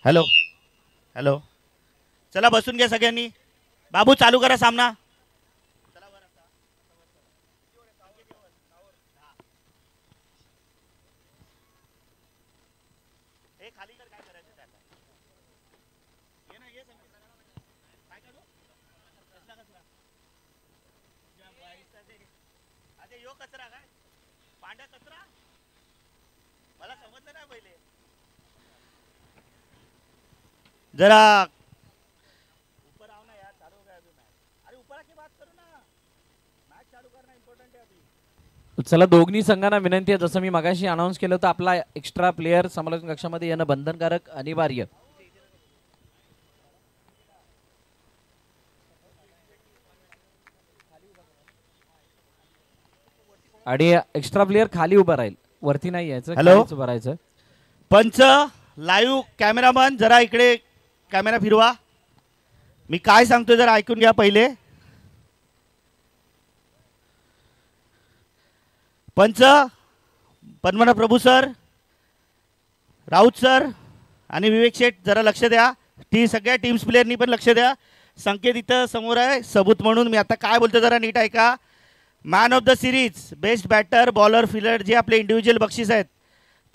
Hello hello, चला बसून घ्या सगळ्यांनी. बाबू चालू करा सामना. कचरा काय पांढरा कचरा मला समजलं नाही पहिले. जरा ऊपर आओ ना यार, चालू हो गया अभी मैच. अरे ऊपर आके बात करो ना, मैच चालू करना इम्पोर्टंट है अभी. चला दोघी संघांना विनंती आहे, जसं मी मगाशी अनाऊन्स केलं होतं, आपला एक्स्ट्रा प्लेयर समालोचन कक्षामध्ये येणं बंधनकारक अनिवार्य. आणि एक्स्ट्रा प्लेयर खाली उभं राहील, वरती नाही यायचं. हॅलो उभं राहायचं. पंच लाईव्ह कॅमेरामन जरा इकडे कॅमेरा फिरवा. मी काय सांगतोय जरा ऐकून घ्या पहिले. पंच पद्मनाभ प्रभू सर, राऊत सर आणि विवेक शेठ जरा लक्ष द्या. सगळ्या टीम्स प्लेयरनी पण लक्ष द्या. संकेत इथं समोर आहे सबूत म्हणून. मी आता काय बोलतो जरा नीट ऐका. Man of the series, best batter, bowler, fielder जे आपले इंडिव्हिज्युअल बक्षीस आहेत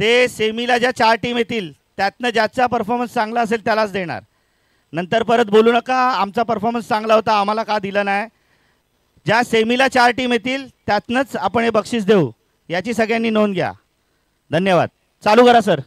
ते सेमीला ज्या 4 टीम येतील त्यातनं ज्याचा परफॉर्मन्स चांगला असेल त्यालाच देणार. नंतर परत बोलू नका आमचा परफॉर्मन्स चांगला होता आम्हाला का दिलं नाही. ज्या सेमीला 4 टीम येतील त्यातनंच आपण हे बक्षीस देऊ, याची सगळ्यांनी नोंद घ्या. धन्यवाद. चालू करा सर.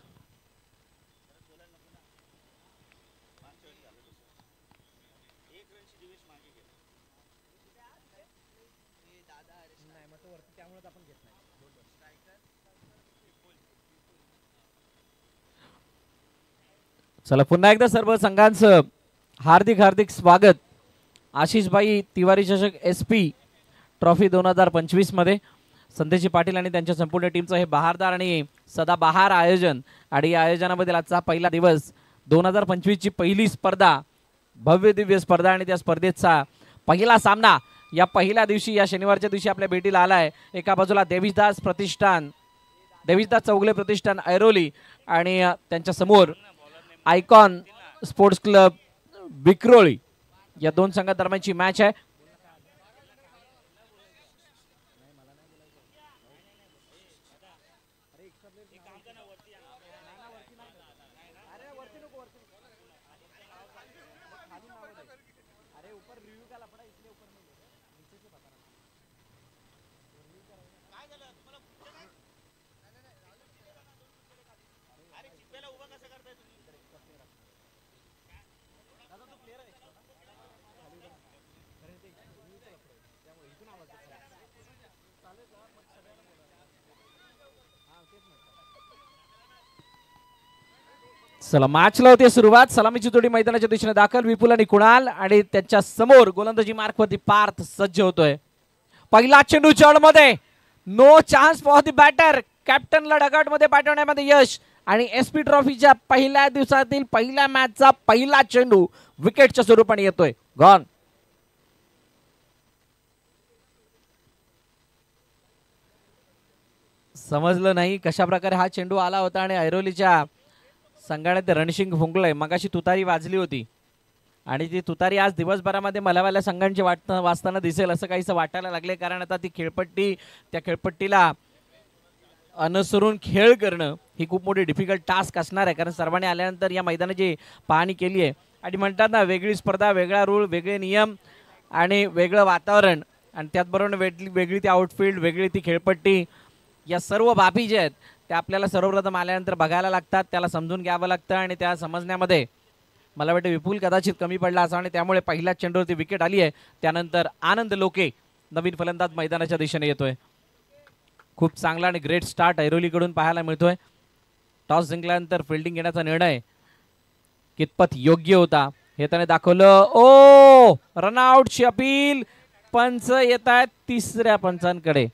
चला पुन्हा एकदा सर्व संघांचं हार्दिक हार्दिक स्वागत. आशिषभाई तिवारी चषक SP ट्रॉफी 2025 मध्ये संदेशी पाटील आणि त्यांच्या संपूर्ण टीमचं हे बहारदार आणि सदाबहार आयोजन. आणि या आयोजनामध्ये आजचा पहिला दिवस, 2025 ची पहिली स्पर्धा, भव्य दिव्य स्पर्धा आणि त्या स्पर्धेचा पहिला सामना या पहिल्या दिवशी, या शनिवारच्या दिवशी आपल्या भेटीला आलाय. एका बाजूला देवीदास चौगले प्रतिष्ठान ऐरोली आणि त्यांच्या समोर आयकॉन स्पोर्ट्स क्लब विक्रोळी. या दोन संघादरम्यानची मॅच आहे. चला मॅचला होते सुरुवात. सलामीची जोडी मैदानाच्या दिशेने दाखल. विपुल आणि कुणाल आणि त्यांच्या समोर गोलंदाजी मार्कवरती पार्थ सज्ज होतोय. पहिला चेंडू चढमध्ये, no chance for the batter. कॅप्टनला डगआउटमध्ये पाठवण्यामध्ये यश. आणि SP ट्रॉफीच्या पहिल्या दिवसातील पहिल्या मॅचचा पहिला चेंडू विकेटच्या स्वरूपाने येतोय. गॉन. समजलं नाही कशा प्रकारे हा चेंडू आला होता आणि ऐरोलीच्या संघाने ते रणशिंग फुंकलंय. मगाशी तुतारी वाजली होती आणि ती तुतारी आज दिवसभरामध्ये मलावाल्या संघांची वाजताना दिसेल असं काहीसं वाटायला लागले. कारण आता ती खेळपट्टी, त्या खेळपट्टीला अनुसरून खेळ करणं ही खूप मोठी डिफिकल्ट टास्क असणार आहे. कारण सर्वांनी आल्यानंतर या मैदानाची पाहणी केली आहे आणि म्हणतात ना, वेगळी स्पर्धा, वेगळा रूल, वेगळे नियम आणि वेगळं वातावरण आणि त्याचबरोबर वेगळी ती आउटफील्ड, वेगळी ती खेळपट्टी, या सर्व बाबी ज्या आहेत त्या आपल्याला सर्वप्रथम आल्यानंतर बघायला लागतात, त्याला समजून घ्यावं लागतं आणि त्या समजण्यामध्ये मला वाटतं विपुल कदाचित कमी पडला असा. आणि त्यामुळे पहिल्याच चेंडूवरती विकेट आली आहे. त्यानंतर आनंद लोके नवीन फलंदाज मैदानाच्या दिशेने येतोय. खूप चांगला आणि ग्रेट स्टार्ट ऐरोलीकडून पाहायला मिळतोय. टॉस जिंकल्यानंतर फिल्डिंग घेण्याचा निर्णय कितपत योग्य होता हे त्याने दाखवलं. ओ रनआउटची अपील. पंच येत आहेत तिसऱ्या पंचांकडे.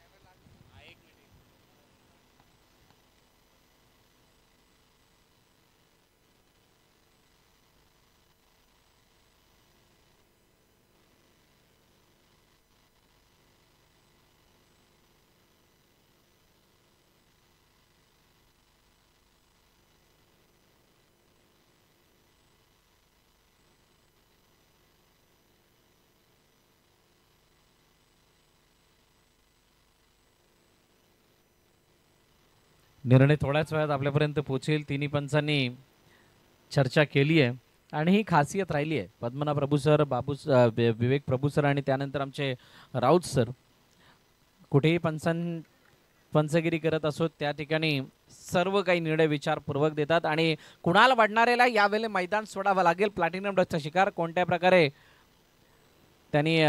निर्णय थोड्याच वेळात आपल्यापर्यंत पोहोचेल. तिन्ही पंचांनी चर्चा केली आहे आणि ही खासियत राहिली आहे. पद्मनाभ प्रभू सर, विवेक प्रभू सर आणि त्यानंतर आमचे राऊत सर कुठेही पंचगिरी करत असोत त्या ठिकाणी सर्व काही निर्णय विचारपूर्वक देतात आणि कुणाला वाढणाऱ्याला यावेळी मैदान सोडावं लागेल. प्लॅटिनम डस्टचा शिकार कोणत्या प्रकारे त्यांनी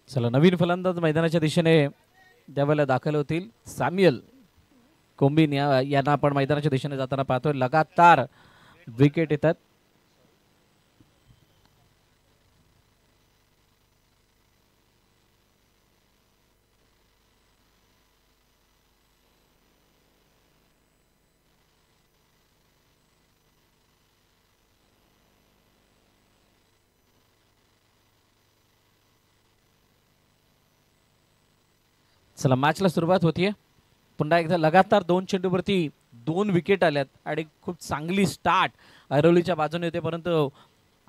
चला नवीन फलंदाज मैदानाच्या दिशेने त्यावेळेला दाखल होतील. सॅम्युअल कोंबिन यांना आपण मैदानाच्या दिशेने जाताना पाहतोय. लगातार विकेट येतात. चला मॅचला सुरुवात होतीये. पुन्हा एकदा लगातार 2 चेंडूवरती 2 विकेट आल्यात आणि खूप चांगली स्टार्ट ऐरोलीच्या बाजूने होते. परंतु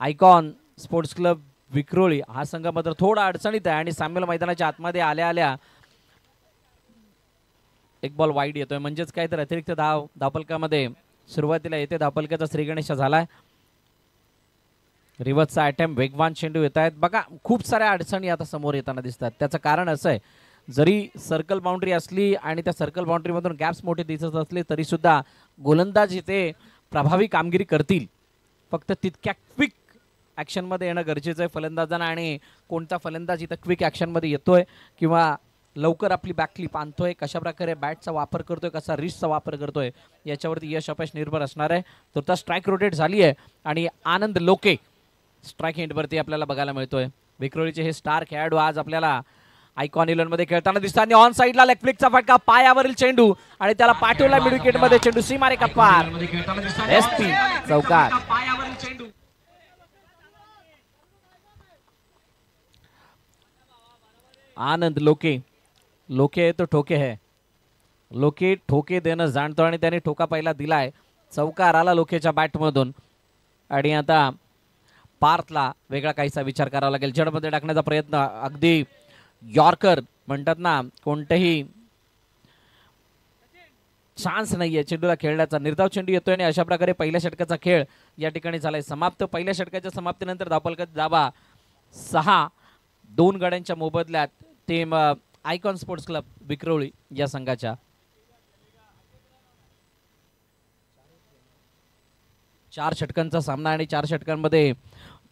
आयकॉन स्पोर्ट्स क्लब विक्रोळी हा संघ मात्र थोडा अडचणीत आहे आणि सॅम्युअल मैदानाच्या आतमध्ये आल्या आल्या एक बॉल वाईड येतोय. म्हणजेच काय तर अतिरिक्त धावफलकामध्ये सुरुवातीला येते. धावफलकाचा श्रीगणेश झालाय. रिव्हर्सचा अटेम्प्ट, वेगवान चेंडू येत आहेत. बघा खूप साऱ्या अडचणी आता समोर येताना दिसतात. त्याचं कारण असं आहे जरी सर्कल बाउंड्री असली आणि त्या सर्कल बाउंड्रीमधून गॅप्स मोठे दिसत असले तरी सुद्धा गोलंदाज इथे प्रभावी कामगिरी करतील. फक्त तितक्या क्विक ॲक्शनमध्ये येणं गरजेचं आहे फलंदाजांना. आणि कोणता फलंदाज इथं क्विक ॲक्शनमध्ये येतोय किंवा लवकर आपली बॅक क्लिप आणतोय, कशा प्रकारे बॅटचा वापर करतोय, कसा रिस्टचा वापर करतोय याच्यावरती यश अपयश निर्भर असणार आहे. तर त्या स्ट्राईक रोटेट झाली आहे आणि आनंद लोके स्ट्राईक एंडवरती आपल्याला बघायला मिळतोय. विक्रोळीचे हे स्टार खेळाडू आज आपल्याला आयकॉन 11 मध्ये खेळताना दिसतात. ऑन साइडला लेग फ्लिकचा फटका, पायावरील चेंडू आणि त्याला पाठवला मिड विकेट मध्ये. चेंडू सीमारेखा पार, एसपी चौकार. आनंद लोके, लोके है तो ठोके है, लोके ठोके देणं जाणतो आणि त्याने ठोका पहिला दिलाय. चौकार आला लोकेच्या बॅटमधून आणि आता पार्थला वेगळा काहीसा विचार करावा लागेल. जडमध्ये टाकण्याचा प्रयत्न, अगदी यॉर्कर म्हणतात ना, कोणतेही चान्स नाहीये चेंडूला खेळण्याचा. निर्धाव चेंडू येतोय आणि अशा प्रकारे पहिल्या षटकाचा खेळ या ठिकाणी झालाय समाप्त. पहिल्या षटकाच्या समाप्तीनंतर धावफलकात धाबा 6, 2 गड्यांच्या मोबदल्यात team icon Sports Club Vikhroli या संघाच्या. 4 षटकांचा सामना आणि 4 षटकांमध्ये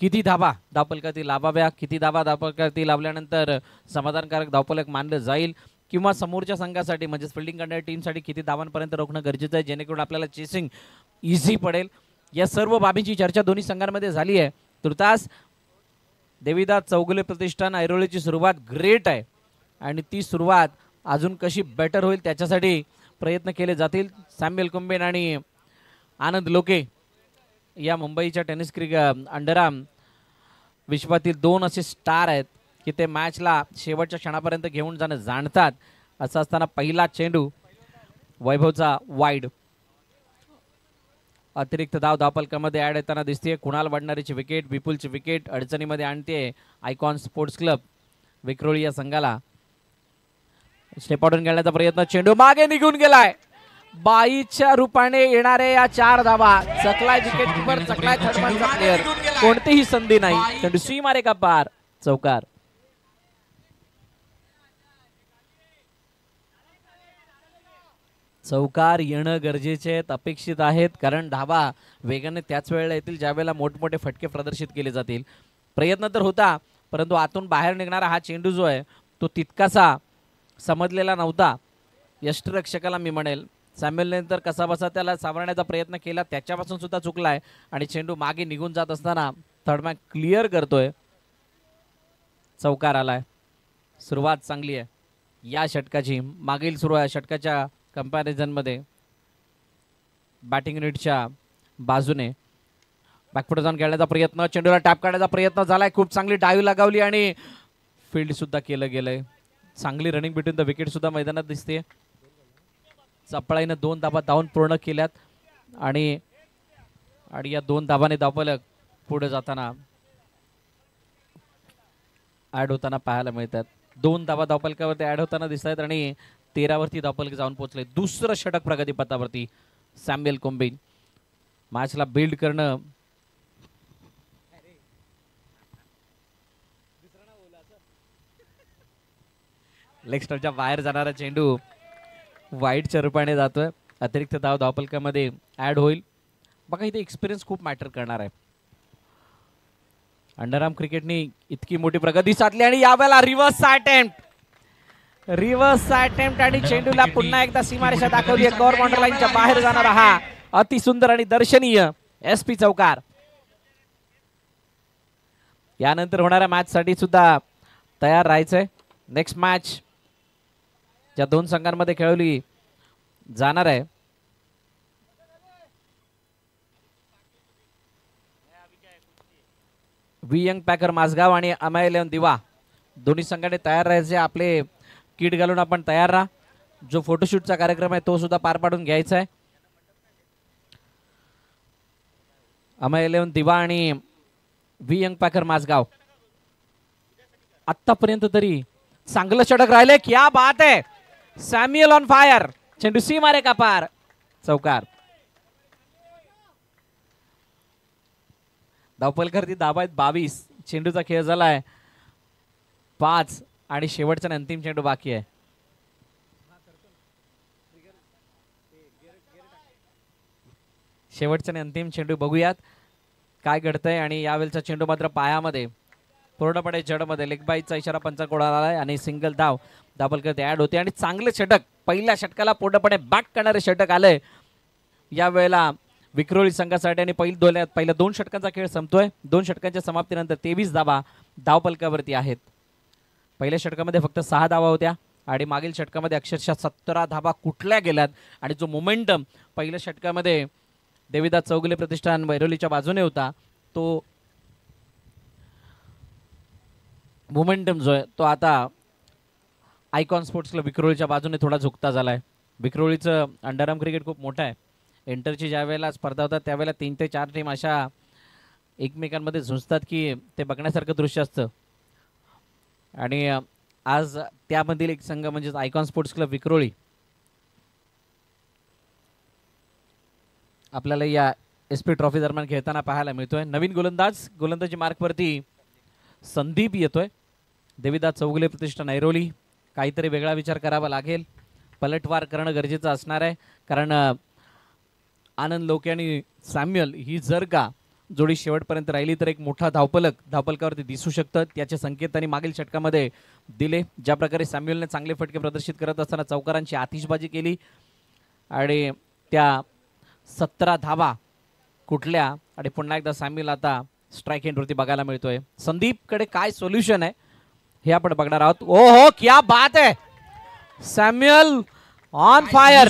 किती धाबा धावफलकातील लावाव्या, किती धाबा धावफलकातील लावल्यानंतर समाधानकारक धावफलक मानलं जाईल, किंवा समोरच्या संघासाठी म्हणजेच फिल्डिंग करणाऱ्या टीमसाठी किती धावांपर्यंत रोखणं गरजेचं आहे जेणेकरून आपल्याला चेसिंग इझी पडेल. या सर्व बाबींची चर्चा दोन्ही संघांमध्ये झाली आहे. तुर्तास देवीदास चौगुले प्रतिष्ठान ऐरोलीची सुरुवात ग्रेट आहे आणि ती सुरुवात अजून कशी बेटर होईल त्याच्यासाठी प्रयत्न केले जातील. सॅम्युएल कुंबेन आणि आनंद लोके या मुंबईच्या टेनिस अंडरआर्म विश्वातील 2 असे स्टार आहेत की ते मॅचला शेवटच्या क्षणापर्यंत घेऊन जाणं जाणतात. असं असताना पहिला चेंडू वैभवचा वाईड, अतिरिक्त धाव धावफलकामध्ये ऍड येताना दिसते. कुणाल वडणारीची विकेट, विपुलची विकेट अडचणीमध्ये आणते आयकॉन स्पोर्ट्स क्लब विक्रोळी या संघाला. स्टेपावरून खेळण्याचा प्रयत्न, चेंडू मागे निघून गेलाय. बाईच्या रूपाने येणारे या 4 धावा, चकलाय विकेट किपर, चकलाय थर्डमनचा प्लेअर, कोणतीही संधी नाही. चेंडू सी मारे का पार, चौकार. चौकार येणं गरजेचे आहेत, अपेक्षित आहेत, कारण धावा वेगाने त्याच वेळेला येतील ज्यावेळेला मोठमोठे फटके प्रदर्शित केले जातील. प्रयत्न तर होता, परंतु आतून बाहेर निघणारा हा चेंडू जो आहे तो तितकासा समजलेला नव्हता. यष्टिरक्षकाला मी म्हणेल, सॅम्युएलने तर कसा बसा त्याला सावरण्याचा प्रयत्न केला, त्याच्यापासून सुद्धा चुकलाय आणि चेंडू मागे निघून जात असताना थर्डमॅन क्लिअर करतोय. चौकार आलाय. सुरुवात चांगली आहे या षटकाची. मागील सुरुवात षटकाच्या कंपॅरिझनमध्ये बॅटिंग युनिटच्या बाजूने बॅकफुट जाऊन खेळण्याचा प्रयत्न, चेंडूला टॅप काढण्याचा प्रयत्न झालाय. खूप चांगली डाईव्ह लगावली आणि फील्ड सुद्धा केलं गेलंय. चांगली रनिंग बिटवीन द विकेट सुद्धा मैदानात दिसते. चपळाईनं 2 धाबा धावून पूर्ण केल्यात आणि या 2 धाबाने धावफलक पुढे जाताना ऍड होताना पाहायला मिळतात. 2 धाबा धावफलकावरती ऍड होताना दिसत आहेत आणि 13 वरती धावफलक जाऊन पोहोचले. दुसरं षटक प्रगतीपथावरती सॅम्युएल कुंबेन. मॅचला बिल्ड करणं लेग स्टंपच्या बाहेर जाणारा चेंडू वाईडच्या रूपाने जातोय. अतिरिक्त धाव धावफलकामध्ये ऍड होईल. बघा इथे एक्सपिरियन्स खूप मॅटर करणार आहे. अंडरआर्म क्रिकेटनी इतकी मोठी प्रगती साधली आणि यावेळेला रिव्हर्स अटेम्प्ट आणि चेंडूला पुन्हा एकदा सीमारेषा दाखवली आहे. कव्हर बाउंड्री लाईनच्या बाहेर जाणारा हा अतिसुंदर आणि दर्शनीय SP चौकार. यानंतर होणाऱ्या मॅच साठी सुद्धा तयार राहायचंय. नेक्स्ट मॅच ज्या 2 संघांमध्ये खेळवली जाणार आहे व्ही यंग पॅकर माझगाव आणि MI11 दिवा, दोन्ही संघाने तयार राहायचे. आपले किट घालून आपण तयार राहा. जो फोटोशूटचा कार्यक्रम आहे तो सुद्धा पार पाडून घ्यायचा आहे. MI11 दिवा आणि व्ही यंग पॅकर माझगाव आतापर्यंत तरी चांगलं षटक राहिले. क्या बात आहे, सॅम्युएल ऑन फायर. चेंडू सी मारे का पार, चौकार. धावफलकावरती धाबा आहेत 22. चेंडूचा खेळ झालाय 5 आणि शेवटचा अंतिम चेंडू बाकी आहे. शेवटचा अंतिम चेंडू बघूयात काय घडतंय. आणि यावेळेचा चेंडू मात्र पायामध्ये पूर्णपणे जडमध्ये. लेग बाईचा इशारा पंचाकडून आलाय आणि सिंगल धाव धावफलकावरती ऍड होते. आणि चांगले षटक, पहिल्या षटकाला पूर्णपणे बॅक करणारे षटक आले यावेळेला विक्रोळी संघासाठी. आणि पहिल्या 2 षटकांचा खेळ संपतोय. 2 षटकांच्या समाप्तीनंतर 23 धावा धावफलकावरती आहेत. पहिल्या षटकामध्ये फक्त 6 धावा होत्या आणि मागील षटकामध्ये अक्षरशः 17 धावा कुठल्या गेल्यात. आणि जो मोमेंटम पहिल्या षटकामध्ये देवीदास चौगुले प्रतिष्ठान वैरोलीच्या बाजूने होता, तो मोमेंटम जो आहे तो आता आयकॉन स्पोर्ट्स क्लब विक्रोळीच्या बाजूने थोडा झुकता झालाय. विक्रोळीचं अंडरआर्म क्रिकेट खूप मोठं आहे. एंटरची ज्या वेळेला स्पर्धा होतात त्यावेळेला 3 ते 4 टीम अशा एकमेकांमध्ये झुंजतात की ते बघण्यासारखं दृश्य असतं. आणि आज त्यामधील एक संघ म्हणजेच आयकॉन स्पोर्ट्स क्लब विक्रोळी आपल्याला या SP ट्रॉफी दरम्यान खेळताना पाहायला मिळतोय. नवीन गोलंदाजी मार्कवरती संदीप येतोय. देविदास चौगुले प्रतिष्ठान ऐरोली. काहीतरी वेगळा विचार करावा लागेल. पलटवार करणं गरजेचं असणार आहे, कारण आनंद लोके आणि सॅम्युअल ही जर का जोडी शेवटपर्यंत राहिली तर एक मोठा धावपलकावरती दिसू शकतं. त्याचे संकेत त्यांनी मागील षटकामध्ये दिले. ज्या प्रकारे सॅम्युअलने चांगले फटके प्रदर्शित करत असताना चौकारांची आतिषबाजी केली आणि त्या 17 धावा कुठल्या, आणि पुन्हा एकदा सॅम्युअल आता स्ट्राईक एंडवरती बघायला मिळतोय. संदीपकडे काय सोल्युशन आहे हे आपण बघणार आहोत. ओ हो, क्या बात आहे, सॅम्युअल ऑन फायर.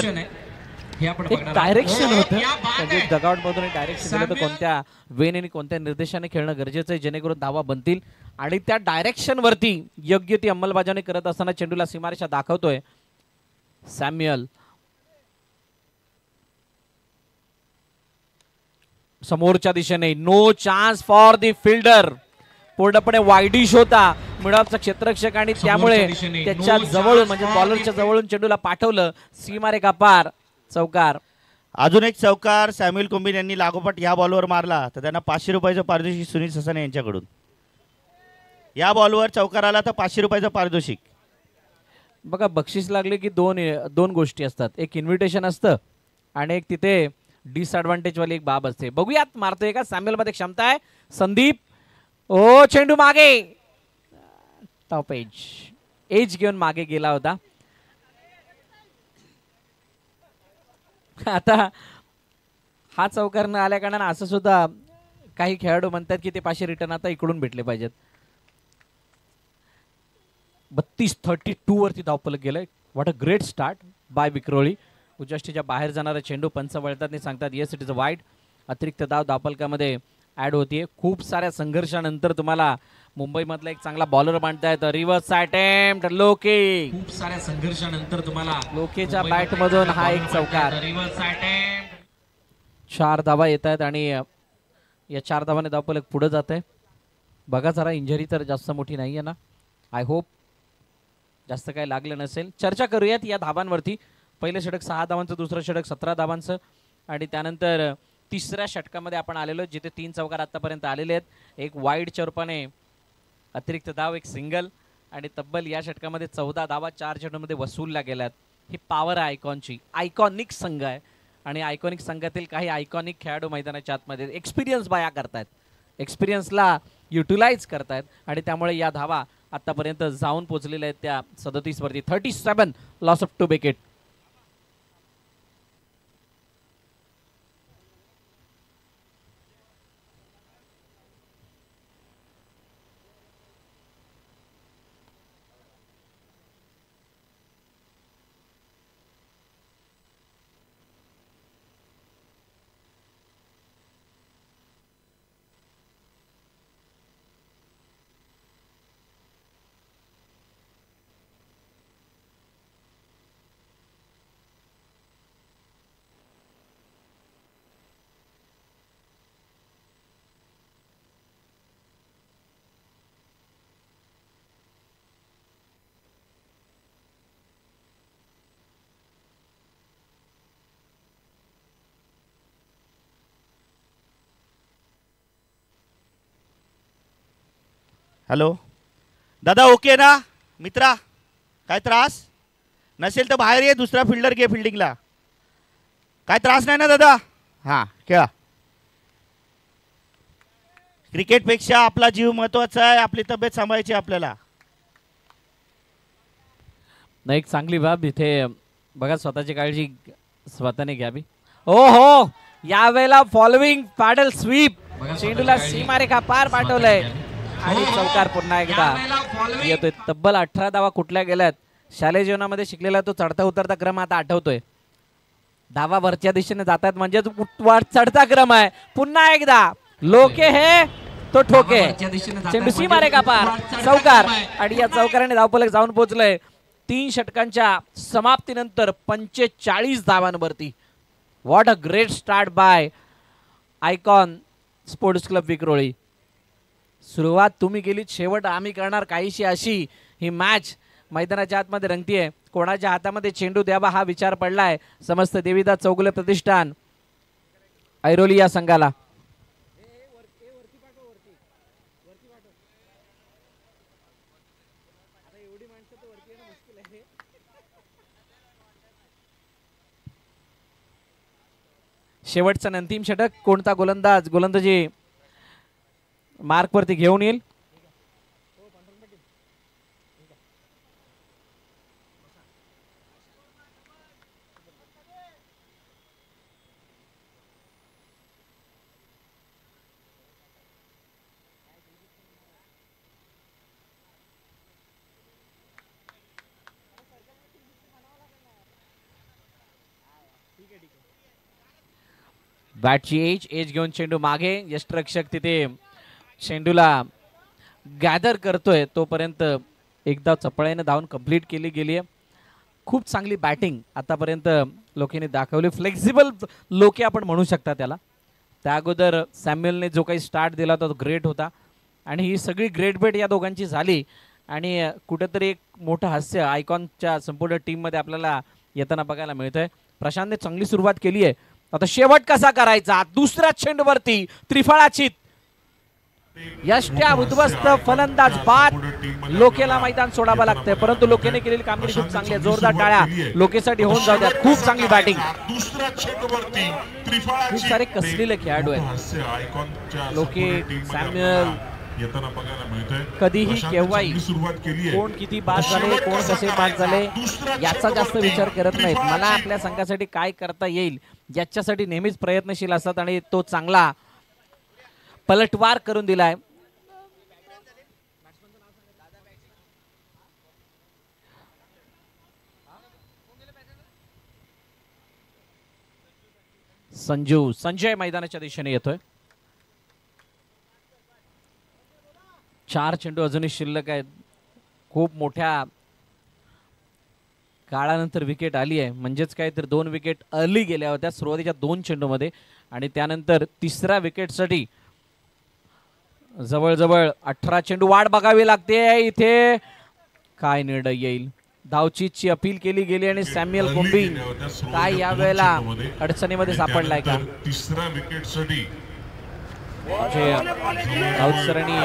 एक डायरेक्शन होतं म्हणजे डगआउट मधून एक डायरेक्शन दिलं तर कोणत्या वेने आणि कोणत्या निर्देशाने खेळणं गरजेचं आहे जेणेकरून धावा बनतील, आणि त्या डायरेक्शन वरती योग्य ती अंमलबजावणी करत असताना चेंडूला सीमारेषा दाखवतोय सॅम्युअल. समोरच्या दिशेने no chance for the fielder. पूर्णपणे वाईडिश होता मिडऑफचा क्षेत्ररक्षक आणि त्यामुळे त्याच्या जवळून म्हणजे बॉलरच्या जवळून चेंडूला पाठवलं सीमारेखा पार. चौकार. अजून एक चौकार सॅम्युअल कोंबिन यांनी लागोपाठ या बॉलवर मारला तर त्यांना 500 रुपयाचं पारितोषिक सुनील ससाने यांच्याकडून. या बॉलवर चौकार आला तर 500 रुपयाचं पारितोषिक. बघा बक्षीस लागले की दोन गोष्टी असतात, एक इन्व्हिटेशन असतं आणि एक तिथे डिसएडव्हान्टेज वाली एक बाब असते. बघूयात मारतोय का सॅम्युअल मध्ये क्षमता आहे. संदीप ओ चेंडू मागे, टॉप एज घेऊन मागे गेला होता. आता हा चौकार न आल्या कारणाने असं सुद्धा काही खेळाडू म्हणतात की ते 500 रिटर्न आता इकडून भेटले पाहिजेत. 32-32 वरती धावपलक गेलंय. What a great start by Vikhroli. उजाष्टीच्या बाहेर जाणारा चेंडू पंच वळतात आणि सांगतात yes it is a wide. अतिरिक्त धावपलकामध्ये ऍड होतीये. खूप साऱ्या संघर्षानंतर तुम्हाला मुंबईमधला एक चांगला बॉलर मांडता येतं. रिव्हर्स अटेम्प्ट लोके. खूप साऱ्या संघर्षानंतर तुम्हाला लोकेच्या बॅट मधून हा एक चौकार. 4 धावा येत आहेत आणि या 4 धावाने धावपलक पुढे जात आहे. बघा जरा इंजरी तर जास्त मोठी नाही आहे ना. आय होप जास्त काही लागलं नसेल. चर्चा करूयात या धावांवरती. पहिलं षटक 6 धावांचं, दुसरं षटक 17 धावांचं आणि त्यानंतर तिसऱ्या षटकामध्ये आपण आलेलो जिथे 3 चौकार आतापर्यंत आलेले आहेत. एक वाईड चौरपाने अतिरिक्त धाव, एक सिंगल आणि तब्बल या षटकामध्ये 14 धावा 4 चेंडूमध्ये वसूलल्या गेल्यात. ही पॉवर आहे आयकॉनची. आयकॉनिक संघ आहे आणि आयकॉनिक संघातील काही आयकॉनिक खेळाडू मैदानाच्या आतमध्ये एक्सपिरियन्स बाया करतायत, एक्सपिरियन्सला युटिलाइज करतायत आणि त्यामुळे या धावा आतापर्यंत जाऊन पोहोचलेल्या आहेत त्या 37 वरती. 37 लॉस ऑफ 2 विकेट. हॅलो दादा, ओके ना मित्रा? काय त्रास नसेल तर बाहेर ये, दुसरा फिल्डर घे फिल्डिंगला. काय त्रास नाही ना दादा? हां खेळा. क्रिकेटपेक्षा आपला जीव महत्वाचा आहे. आपली तब्येत सांभाळायची आपल्याला. नाही, एक चांगली बाब इथे बघा, स्वतःची काळजी स्वतःने घ्यावी. ओ हो, यावेळेला फॉलोइंग पॅडल स्वीप चेंडूला सीमारेखा पार पाठवलंय आणि चौकार पुन्हा एकदा येतोय. तब्बल 18 धावा कुठल्या गेल्यात. शालेय जीवनामध्ये शिकलेला तो चढता उतरता क्रम आता आठवतोय. धावा वरच्या दिशेने जातात म्हणजे चढता क्रम आहे. पुन्हा एकदा लोके हे तो ठोके चेंडू सीमारेखा पार चौकार आणि या चौकाराने धावपलक जाऊन पोहोचलंय 3 षटकांच्या समाप्तीनंतर 45 धावांवरती. What a great start by Icon Sports Club Vikhroli. सुरुवात तुम्ही केली, शेवट आम्ही करणार काहीशी अशी ही मॅच मैदानाच्या आतमध्ये रंगतीये. कोणाच्या हातामध्ये चेंडू द्यावा हा विचार पडलाय समस्त देवीदास चौगुले प्रतिष्ठान ऐरोली या संघाला. शेवटचं अंतिम षटक, कोणता गोलंदाज गोलंदाजी मार्क वरती घेऊन येईल. बॅटची एज घेऊन चेंडू मागे, यष्टरक्षक तिथे चेंडूला गॅदर करतोय. तोपर्यंत एकदा चपळाईने धावून कंप्लीट केली गेली आहे. खूप चांगली बॅटिंग आतापर्यंत लोकेने दाखवली. फ्लेक्झिबल लोके आपण म्हणू शकता त्याला. त्या अगोदर सॅम्युअलने जो काही स्टार्ट दिला होता तो ग्रेट होता आणि ही सगळी ग्रेट बेट या दोघांची झाली आणि कुठेतरी एक मोठं हास्य आयकॉनच्या संपूर्ण टीममध्ये आपल्याला येताना बघायला मिळतंय. प्रशांतने चांगली सुरुवात केली आहे. आता शेवट कसा करायचा, दुसऱ्या चेंडूवरती त्रिफळाची यष्ट्या उद्ध्वस्त फलंदाज बाद. लोकेला मैदान सोडावं लागतंय परंतु लोकेने केलेली कामगिरी खूप चांगली आहे. जोरदार टाळ्या लोकेसाठी होऊन जाऊ द्या. खूप चांगली बॅटिंग. खूप सारे कसलेले खेळाडू आहेत. लोके, सॅम्युअल, कधीही केव्हाही कोण किती बाद झाले, कोण कसे बाद झाले याचा जास्त विचार करत नाहीत. मला आपल्या संघासाठी काय करता येईल याच्यासाठी नेहमीच प्रयत्नशील असतात आणि तो चांगला पलटवार करून दिलाय. संजय मैदानाच्या दिशेने येतोय. 4 चेंडू अजूनही शिल्लक आहेत. खूप मोठ्या काळानंतर विकेट आली आहे. म्हणजेच काय तर 2 विकेट अर्ली गेल्या होत्या सुरुवातीच्या 2 चेंडूमध्ये आणि त्यानंतर तिसऱ्या विकेटसाठी जवळजवळ 18 चेंडू वाट बघावी लागते. इथे काय निर्णय येईल. धावचीची अपील केली गेली आणि सॅम्युअल कोंबी काय यावेळेला अडचणीमध्ये सापडलाय का. तिसऱ्या विकेटसाठी राऊत सर आणि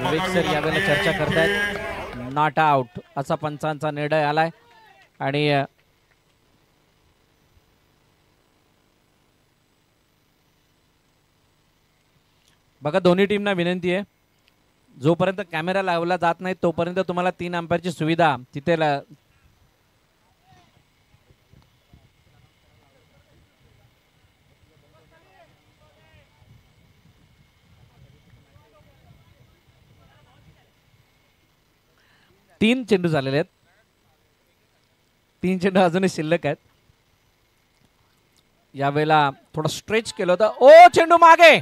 विवेक सर यावेळेला चर्चा करतायत. नॉट आउट असा पंचांचा निर्णय आलाय आणि बघा दोन्ही टीमना विनंती आहे जोपर्यंत कॅमेरा लावला जात नाही तोपर्यंत तुम्हाला 3 अंपायरची सुविधा तिथे तीन चेंडू झालेले आहेत. 3 चेंडू अजूनही शिल्लक आहेत. यावेळेला थोडा स्ट्रेच केलं होतं. ओ चेंडू मागे.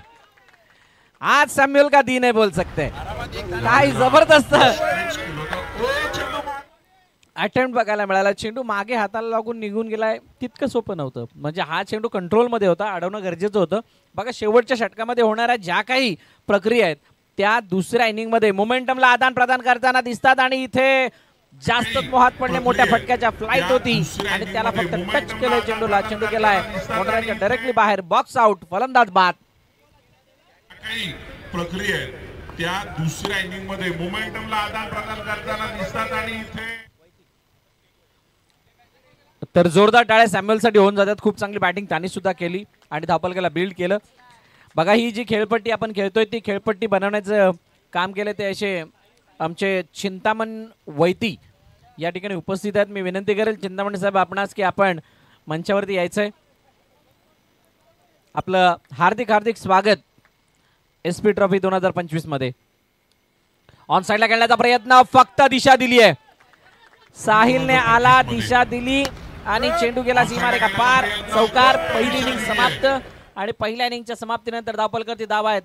आज सॅम्युअल का दी नाही बोल सकते. काय जबरदस्त अटेम्प्ट बघायला मिळाला. चेंडू मागे हाताला लागून निघून गेलाय. तितकं सोपं नव्हतं. म्हणजे हा चेंडू कंट्रोलमध्ये होता. अडवणं गरजेचं होतं. बघा शेवटच्या षटकामध्ये होणाऱ्या ज्या काही प्रक्रिया आहेत त्या दुसऱ्या इनिंगमध्ये मोमेंटमला आदान प्रदान करताना दिसतात आणि इथे जास्त मोहात पडले. मोठ्या फटक्याच्या फ्लाईट होती आणि त्याला फक्त टच केलंय चेंडूला. चेंडू गेलाय मोटरांच्या डायरेक्टली बाहेर. Box out. फलंदाज बाद. काही प्रक्रिया आहेत त्या दुसऱ्या इनिंग मध्ये मोमेंटमला आदान प्रदान करताना दिसतात आणि इथे तर जोरदार टाळ्या सॅम्युअलसाठी होऊन जातात. खूप चांगली बॅटिंग त्यांनी सुद्धा केली आणि धावफलकाला बिल्ड केलं. बघा ही जी खेळपट्टी आपण खेळतोय ती खेळपट्टी बनवण्याचं काम केलं ते असे आमचे चिंतामण वैती या ठिकाणी उपस्थित आहेत. मी विनंती करेल चिंतामण साहेब आपणास की आपण मंचावरती यायचंय. आपलं हार्दिक हार्दिक स्वागत SP ट्रॉफी 2025 मध्ये. ऑन साइडला खेळण्याचा प्रयत्न, फक्त दिशा दिली आहे. साहिलने आला, दिशा दिली आणि चेंडू गेला सीमारेखा पार. चौकार. पहिली इनिंग समाप्त आणि पहिल्या इनिंगच्या समाप्तीनंतर धावफलकावरती धावा आहेत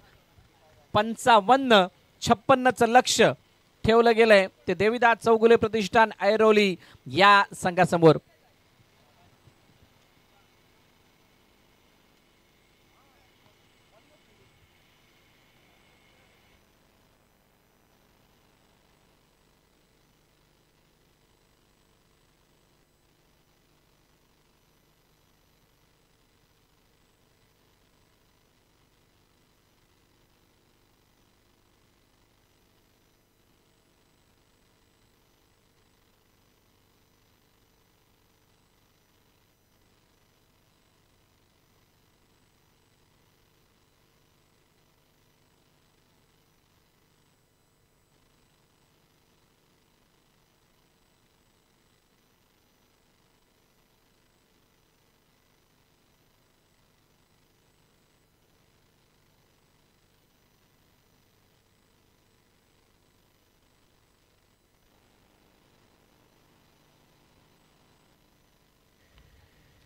55. 56चं लक्ष ठेवलं गेलंय ते देवीदास चौगुले प्रतिष्ठान ऐरोली या संघासमोर.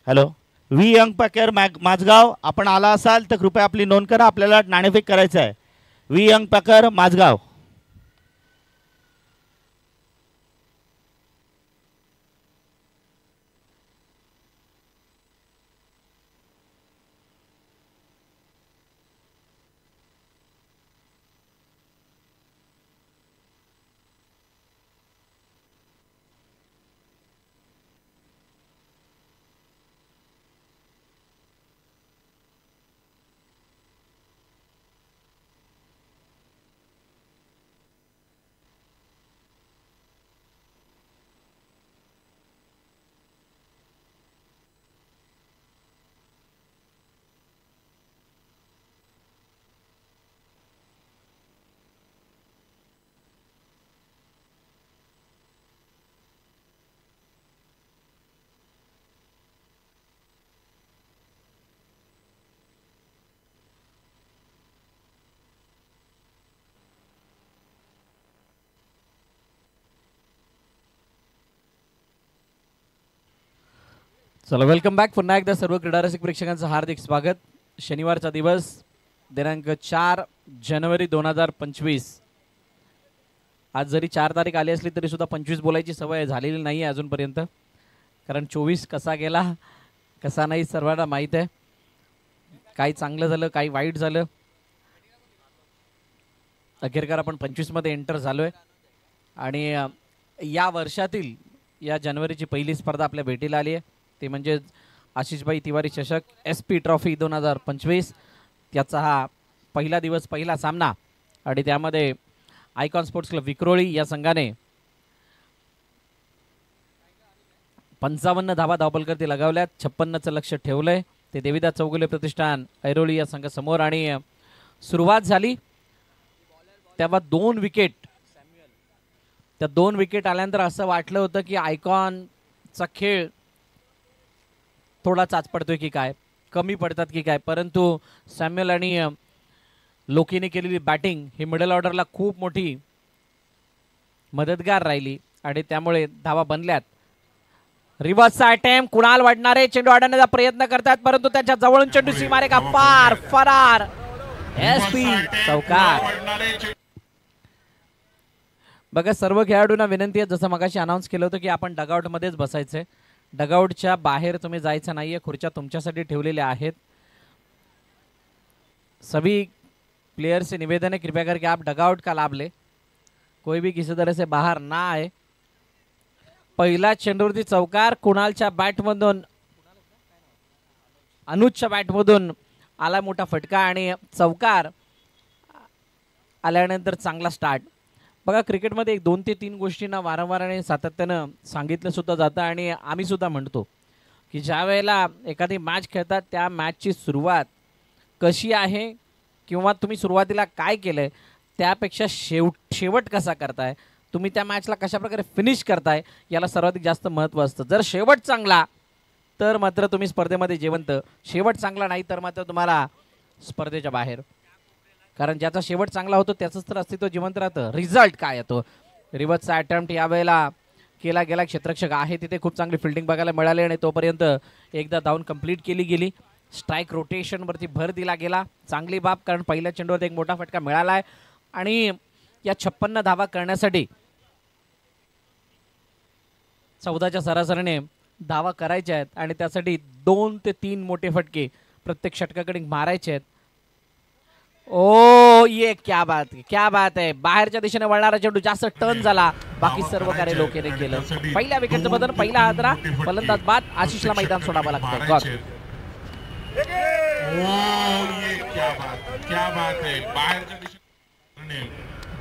Hello, V Young Packer Mazgaon, आपण आला असाल तर कृपया आपली नोंद करा. आपल्याला नाणेफेक करायचं आहे. V Young Packer Mazgaon. चला, वेलकम बॅक. पुन्हा एकदा सर्व क्रीडारसिक प्रेक्षकांचं हार्दिक स्वागत. शनिवारचा दिवस दिनांक 4 जानेवारी 2025. आज जरी 4 तारीख आली असली तरी सुद्धा 25 बोलायची सवय झालेली नाही आहे अजूनपर्यंत, कारण 24 कसा गेला कसा नाही सर्वांना माहीत आहे. काही चांगलं झालं, काही वाईट झालं. अखेरकार आपण 25 मध्ये एंटर झालोय आणि या वर्षातील या जानेवारीची पहिली स्पर्धा आपल्या भेटीला आली आहे. ते म्हणजे आशिषभाई तिवारी चषक SP ट्रॉफी 2025. त्याचा हा पहिला दिवस, पहिला सामना, आणि त्यामध्ये आयकॉन स्पोर्ट्स क्लब विक्रोळी या संघाने 55 धावा धावपलकरती लगावल्यात. 56चं लक्ष ठेवलंय ते देवीदास चौगुले प्रतिष्ठान ऐरोली या संघासमोर. आणि सुरुवात झाली तेव्हा 2 विकेट, त्या 2 विकेट आल्यानंतर असं वाटलं होतं की आयकॉनचा खेळ थोडा चाच पडतोय की काय, कमी पडतात की काय, परंतु सॅम्युअल आणि लोकीने केलेली बॅटिंग ही मिडल ऑर्डरला खूप मोठी मदतगार राहिली आणि त्यामुळे धावा बनल्यात. रिव्हर्सचा अटेम्प्ट, कुणाल वाढणारे चेंडू अडवण्याचा प्रयत्न करतात परंतु त्याच्या जवळून चेंडू सीमारेखा पार, फरार. SP चौकार. बघा, सर्व खेळाडूंना विनंती आहे, जसं मगाशी अनाउन्स केलं होतं की आपण डगआउट मध्येच बसायचंय. डगआउटच्या बाहेर तुम्ही जायचं नाहीये. खुर्च्या तुमच्यासाठी ठेवलेल्या आहेत. सभी प्लेयर्स से निवेदन है कृपया करके आप डगआउट का लाभ ले, कोई भी किसी तरह से बाहर ना आए. पहिला चेंडूवरती चौकार कुणालच्या बॅटमधून, अनुजच्या बॅटमधून आला मोठा फटका आणि चौकार आल्यानंतर चांगला स्टार्ट. बघा, क्रिकेटमध्ये 2 ते 3 गोष्टींना वारंवार आणि सातत्यानं सांगितलं सुद्धा जातं आणि आम्ही सुद्धा म्हणतो की ज्या वेळेला एखादी मॅच खेळतात त्या मॅचची सुरुवात कशी आहे किंवा तुम्ही सुरुवातीला काय केलंय त्यापेक्षा शेवट कसा करताय, तुम्ही त्या मॅचला कशा प्रकारे फिनिश करताय याला सर्वाधिक जास्त महत्त्व असतं. जर शेवट चांगला तर मात्र तुम्ही स्पर्धेमध्ये जिवंत, शेवट चांगला नाही तर मात्र तुम्हाला स्पर्धेच्या बाहेर. कारण ज्याचा शेवट चांगला होतो त्याचंच तर अस्तित्व जिवंत राहतं. रिझल्ट काय येतो. रिव्हर्सचा अटेम्प्ट यावेळेला केला गेला. क्षेत्ररक्षक आहे तिथे खूप चांगली फिल्डिंग बघायला मिळाली आणि तोपर्यंत एकदा धावून कंप्लीट केली गेली. स्ट्राईक रोटेशनवरती भर दिला गेला. चांगली बाब, कारण पहिल्या चेंडूवर एक मोठा फटका मिळाला आहे आणि या 56 धावा करण्यासाठी 14च्या सरासरीने धावा करायच्या आहेत आणि त्यासाठी 2 ते 3 मोठे फटके प्रत्येक षटकाकडे मारायचे आहेत. ओ ये क्या बात आहे. बाहेरच्या दिशेने वळणारा चेंडू जास्त टर्न झाला, बाकी सर्व कार्य लोकेने केलं. पहिल्या विकेटचं बदल, पहिला हादरा, फलंदाज बाद. आशिषला मैदान सोडावं लागतं. गॉड क्या बात आहे. बाहेरच्या दिशेने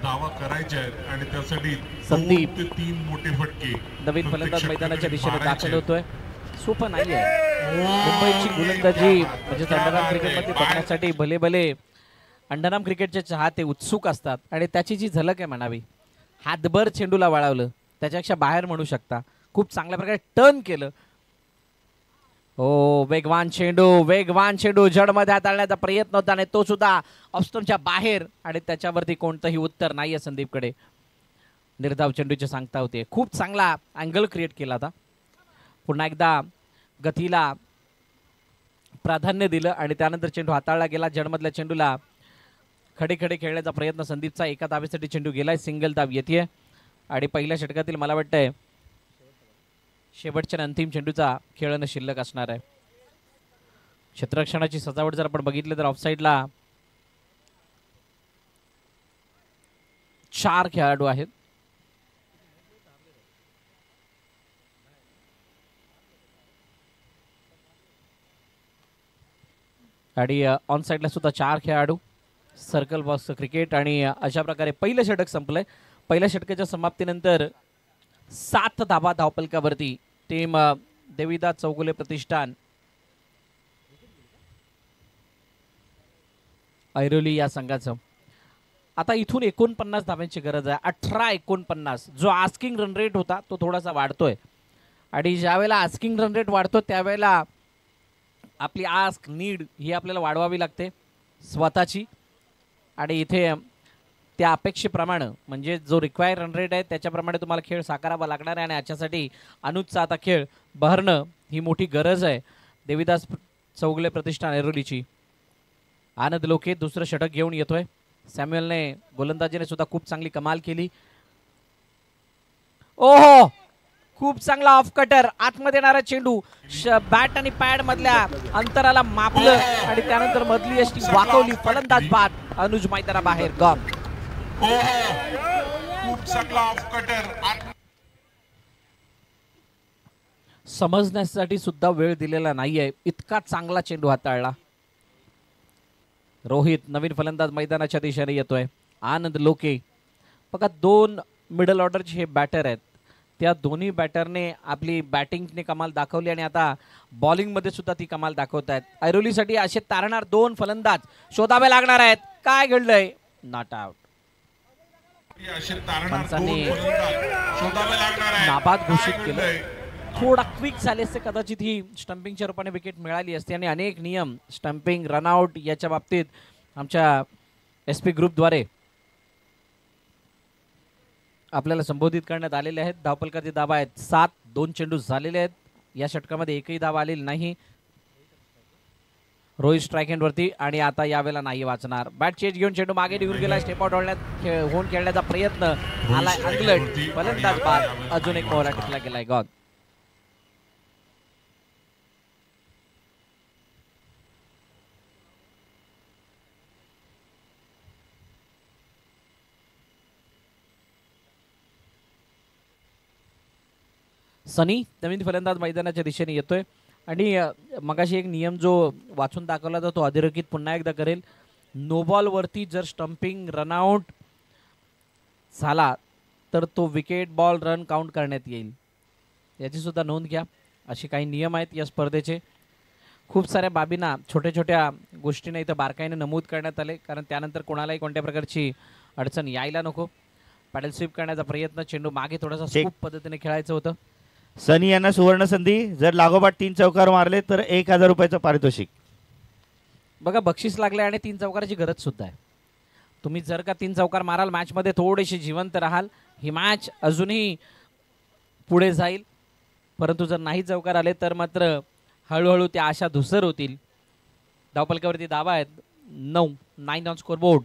धावा करायच्या आहेत आणि त्यासाठी संदीप 2 ते 3 मोठे फटके नवीन फलंदाज मैदानाच्या दिशेने दाखल होतोय. सोपं नाहीये मुंबईची गोलंदाजी, म्हणजे अंडरआर्म क्रिकेटमध्ये बघण्यासाठी भले भले अंडरआर्म क्रिकेटचे चाहते उत्सुक असतात आणि त्याची जी झलक आहे म्हणावी, हातभर चेंडूला वळवलं, त्याच्यापेक्षा बाहेर म्हणू शकता. खूप चांगल्या प्रकारे टर्न केलं. हो, वेगवान चेंडू जडमध्ये हाताळण्याचा प्रयत्न होता आणि तो सुद्धा ऑफस्टंपच्या बाहेर, आणि त्याच्यावरती कोणतंही उत्तर नाहीये संदीपकडे. निर्धाव चेंडूची सांगता होते. खूप चांगला अँगल क्रिएट केला होता. पुन्हा एकदा गतीला प्राधान्य दिलं आणि त्यानंतर चेंडू हाताळला गेला. जडमधल्या चेंडूला खडे खेळण्याचा प्रयत्न संदीपचा. एका धावेसाठी चेंडू गेलाय. सिंगल धाव येते आणि पहिल्या षटकातील मला वाटतंय शेवटच्या अंतिम चेंडूचा खेळणं शिल्लक असणार आहे. क्षेत्ररक्षणाची सजावट जर आपण बघितली तर ऑफसाईडला 4 खेळाडू आहेत. आणि ऑन साईडला सुद्धा 4 खेळाडू. सर्कल बॉक्स क्रिकेट आणि अशा प्रकारे पहिलं षटक संपलंय. पहिल्या षटकाच्या समाप्तीनंतर 7 धावा धावपलकावरती टीम देवीदास चौगुले प्रतिष्ठान ऐरोली या संघाचं. आता इथून 49 धाव्यांची गरज आहे. 18-49 जो आस्किंग रन रेट होता तो थोडासा वाढतोय आणि ज्यावेळेला आस्किंग रन रेट वाढतो त्यावेळेला आपली आस्क नीड ही आपल्याला वाढवावी लागते स्वतःची. आणि इथे त्या अपेक्षेप्रमाणे म्हणजे जो रिक्वायर रन रेट आहे त्याच्याप्रमाणे तुम्हाला खेळ साकारावा लागणार आहे आणि याच्यासाठी अनुजचा आता खेळ बहरणं ही मोठी गरज आहे देवीदास चौगुले प्रतिष्ठान ऐरोलीची. आनंद लोके दुसरं षटक घेऊन येतोय. सॅम्युअलने गोलंदाजीने सुद्धा खूप चांगली कमाल केली. ओहो, खूप चांगला ऑफ कटर, आतमध्ये येणारा चेंडू बॅट आणि पॅड मधल्या अंतराला मापलं आणि त्यानंतर मधली यष्टी वाकवली. फलंदाज बाद. अनुज मैदानाबाहेर. गॉन. खूप चांगला ऑफ कटर. समजण्यासाठी सुद्धा वेळ दिलेला नाहीये. इतका चांगला चेंडू हाताळला. रोहित नवीन फलंदाज मैदानाच्या दिशेने येतोय. आनंद लोके. बघा, 2 मिडल ऑर्डरचे हे बॅटर आहेत. त्या दोन्ही बॅटरने आपली बॅटिंगने कमाल दाखवली आणि आता बॉलिंगमध्ये सुद्धा ती कमाल दाखवत आहेत. ऐरोलीसाठी असे तारणार 2 फलंदाज शोधावे लागणार आहेत. काय घडलंय? Not out. पंचांनी नाबाद घोषित केलं. थोडा क्विक झाले असते कदाचित ही स्टंपिंगच्या रूपाने विकेट मिळाली असते. आणि अनेक नियम स्टंपिंग रनआउट याच्या बाबतीत आमच्या SP ग्रुपद्वारे आपल्याला संबोधित करण्यात आलेले आहेत. धावपलकाचे धावा आहेत 7. 2 चेंडू झालेले आहेत. या षटकामध्ये एकही धावा आलेली नाही. रोहित स्ट्राईक हँडवरती आणि आता यावेळेला नाही वाचणार. बॅट चेंज घेऊन चेंडू मागे निघून गेला. स्टेप आउट होऊन खेळण्याचा प्रयत्न आलाय. अंगलट. फलंदाज बाद. अजून एक बॉल टिकला गेलाय. गॉन. सनी नवीन फलंदाज मैदानाच्या दिशेने येतोय आणि मगाशी एक नियम जो वाचून दाखवला होता तो अधोरेखित पुन्हा एकदा करेल. नो बॉल वरती जर स्टंपिंग रनआउट झाला तर तो विकेट बॉल रन काउंट करण्यात येईल. याची सुद्धा नोंद घ्या. असे काही नियम आहेत या स्पर्धेचे. खूप साऱ्या बाबींना छोट्या छोट्या गोष्टींना इथं बारकाईने नमूद करण्यात आले कारण त्यानंतर कोणालाही कोणत्या प्रकारची अडचण यायला नको. पॅडल स्वीप करण्याचा प्रयत्न. चेंडू मागे थोडासा स्कूप पद्धतीने खेळायचं होतं. सनी यांना सुवर्ण संधी. जर लागोपाठ 3 चौकार मारले तर 1000 रुपयाचं पारितोषिक. बघा, बक्षीस लागले आणि 3 चौकाराची गरज सुद्धा आहे. तुम्ही जर का 3 चौकार माराल मॅचमध्ये थोडेसे जिवंत राहाल. ही मॅच अजूनही पुढे जाईल. परंतु जर नाही चौकार आले तर मात्र हळूहळू त्या आशा धुसर होतील. धावपलकावरती धावा आहेत 9 ऑन स्कोर बोर्ड.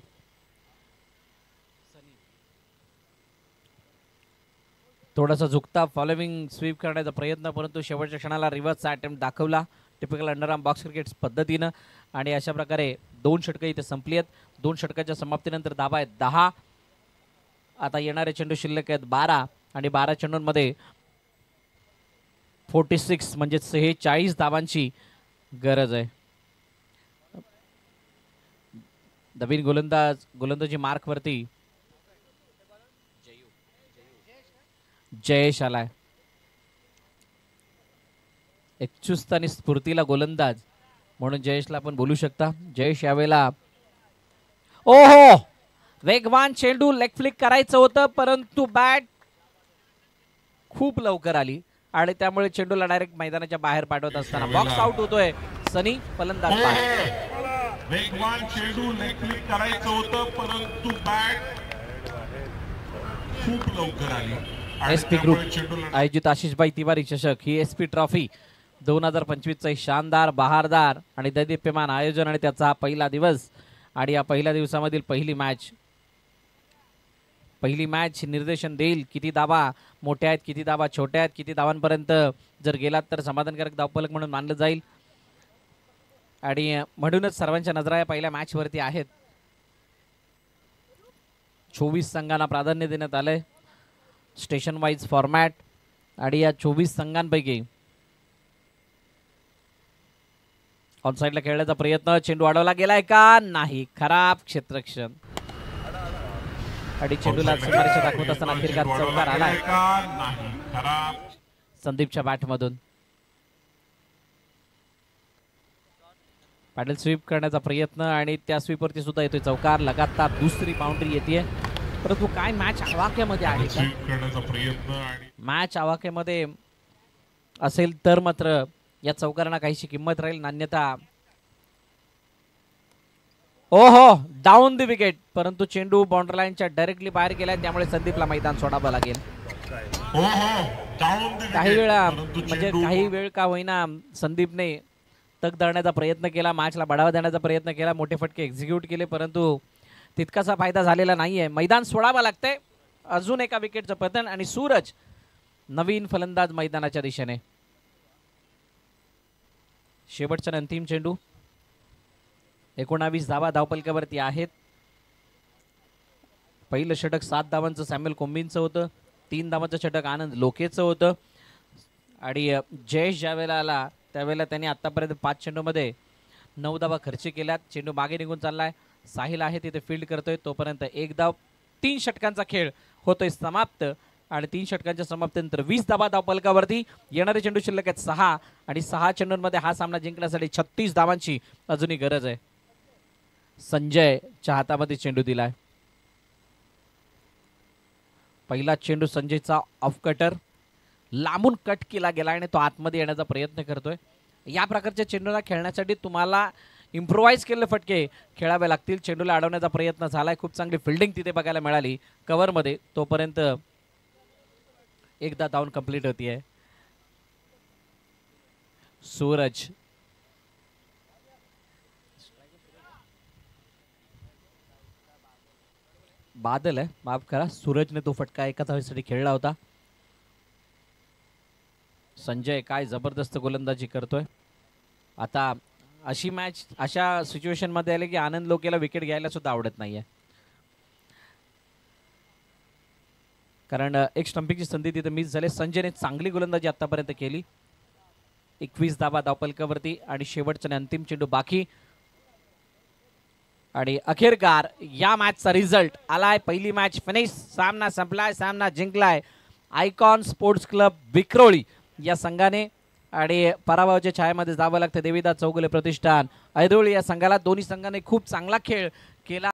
थोडासा झुकता फॉलोविंग स्वीप करण्याचा प्रयत्न, परंतु शेवटच्या क्षणाला रिव्हर्सचा अटेम्प्ट दाखवला टिपिकल अंडरआर्म बॉक्स क्रिकेट पद्धतीनं. आणि अशा प्रकारे 2 षटकं इथे संपली आहेत. 2 षटकाच्या समाप्तीनंतर धावा आहेत 10. आता येणारे चेंडू शिल्लक आहेत 12 आणि 12 चेंडूंमध्ये 46 म्हणजे 46 धावांची गरज आहे. नवीन गोलंदाजी मार्कवरती जयेश आलाय. एक चुस्त आणि स्फूर्तीला गोलंदाज म्हणून जयेशला आपण बोलू शकता. जयेश यावेळेला ओहो वेगवान चेंडू लेग फ्लिक करायचं होतं, परंतु बॅट खूप लवकर आली आणि त्यामुळे चेंडूला डायरेक्ट मैदानाच्या बाहेर पाठवत असताना बॉक्स आउट होतोय सनी. फलंदाज वेगवान चेंडू लेग फ्लिक करायचं होतं, परंतु बॅट खूप लवकर आली. एसपी ग्रुप आयोजित आशिषभाई तिवारी चषक ही एसपी ट्रॉफी 2025चा शानदार बहारदार आणि दैदिप्यमान आयोजन आणि त्याचा हा पहिला दिवस. आणि या पहिल्या दिवसामधील पहिली मॅच निर्देशन देईल किती धावा मोठ्या आहेत, किती धावा छोट्या आहेत, किती धावांपर्यंत जर गेलात तर समाधानकारक धावफलक म्हणून मानलं जाईल. आणि म्हणूनच सर्वांच्या नजरा या पहिल्या मॅचवरती आहेत. 24 संघांना प्राधान्य देण्यात आलंय स्टेशन वाईज फॉर्मॅट. आणि या 24 संघांपैकी ऑनसाइडला खेळण्याचा प्रयत्न, चेंडू अडवला गेलाय का नाही, खराब क्षेत्ररक्षण आणि चेंडूला सीमारेषा दाखवत असताना अखेरकार चौकार आलाय संदीपच्या बॅटमधून. पॅडल स्वीप करण्याचा प्रयत्न आणि त्या स्वीपवरती सुद्धा येतोय चौकार. लगातार दुसरी बाउंड्री येते. परंतु काय मॅच आवाक्यामध्ये आहे का? मॅच आवाक्यामध्ये असेल तर मात्र या चौकारांना काहीशी किंमत राहील, नान्यता. ओहो डाऊन द विकेट, परंतु चेंडू बाउंड्री लाईनच्या डायरेक्टली बाहेर गेलाय, त्यामुळे संदीपला मैदान सोडावं लागेल. काही वेळ का होईना संदीपने तग धरण्याचा प्रयत्न केला, मॅचला बढावा देण्याचा प्रयत्न केला, मोठे फटके एक्झिक्यूट केले, परंतु तितकासा फायदा झालेला नाहीये. मैदान सोडावं लागतंय. अजून एका विकेटचं पतन आणि सूरज नवीन फलंदाज मैदानाच्या दिशेने. शेवटचा अंतिम चेंडू. 19 धावा धावपलकावरती आहेत. पहिलं षटक 7 धावांचं सॅम्युअल कोंबिनचं होतं. 3 धावांचं षटक आनंद लोकेचं होतं. आणि जयेश ज्यावेळेला आला त्यावेळेला त्यांनी आतापर्यंत 5 चेंडूमध्ये 9 धावा खर्च केल्यात. चेंडू मागे निघून चाललाय. साहिल आहे तिथे फील्ड करतोय. तोपर्यंत 1 धाव. 3 षटकांचा खेळ होतोय समाप्त. आणि 3 षटकांच्या समाप्तीनंतर 20 धावा धावपलकावरती. येणारे चेंडू शिल्लक आहेत 6 आणि 6 चेंडूंमध्ये हा सामना जिंकण्यासाठी 36 धावांची अजूनही गरज आहे. संजयच्या हातामध्ये चेंडू दिलाय. पहिला चेंडू संजयचा ऑफ कटर लांबून कट केला गेला आणि तो आतमध्ये येण्याचा प्रयत्न करतोय. या प्रकारच्या चेंडूला खेळण्यासाठी तुम्हाला इम्प्रोवाइज केलेले फटके खेळावे लागतील. चेंडूला अडवण्याचा प्रयत्न झालाय. खूप चांगली फिल्डिंग तिथे बघायला मिळाली कव्हरमध्ये. तोपर्यंत एकदा डाऊन कंप्लीट होतीये. सूरज बादल आहे, माफ करा, सूरजने तो फटका एका धावेसाठी खेळला होता. संजय काय जबरदस्त गोलंदाजी करतोय. आता अशी मॅच अशा सिच्युएशन मध्ये आले की आनंद लोकेला विकेट घ्यायला सुद्धा आवडत नाहीये, कारण एक स्टंपिंगची संधी तिथे मिस झाली. संजयने चांगली गोलंदाजी आतापर्यंत केली. 21 धावा धावपलकावरती आणि शेवटचा अंतिम चेंडू बाकी. आणि अखेरकार या मॅचचा रिझल्ट आलाय. पहिली मॅच फिनिश. सामना संपलाय, सामना जिंकलाय आयकॉन स्पोर्ट्स क्लब विक्रोळी या संघाने. आणि पराभवाच्या छायेमध्ये जावं लागतं देविदास चौगुले प्रतिष्ठान ऐरोली या संघाला. दोन्ही संघाने खूप चांगला खेळ केला.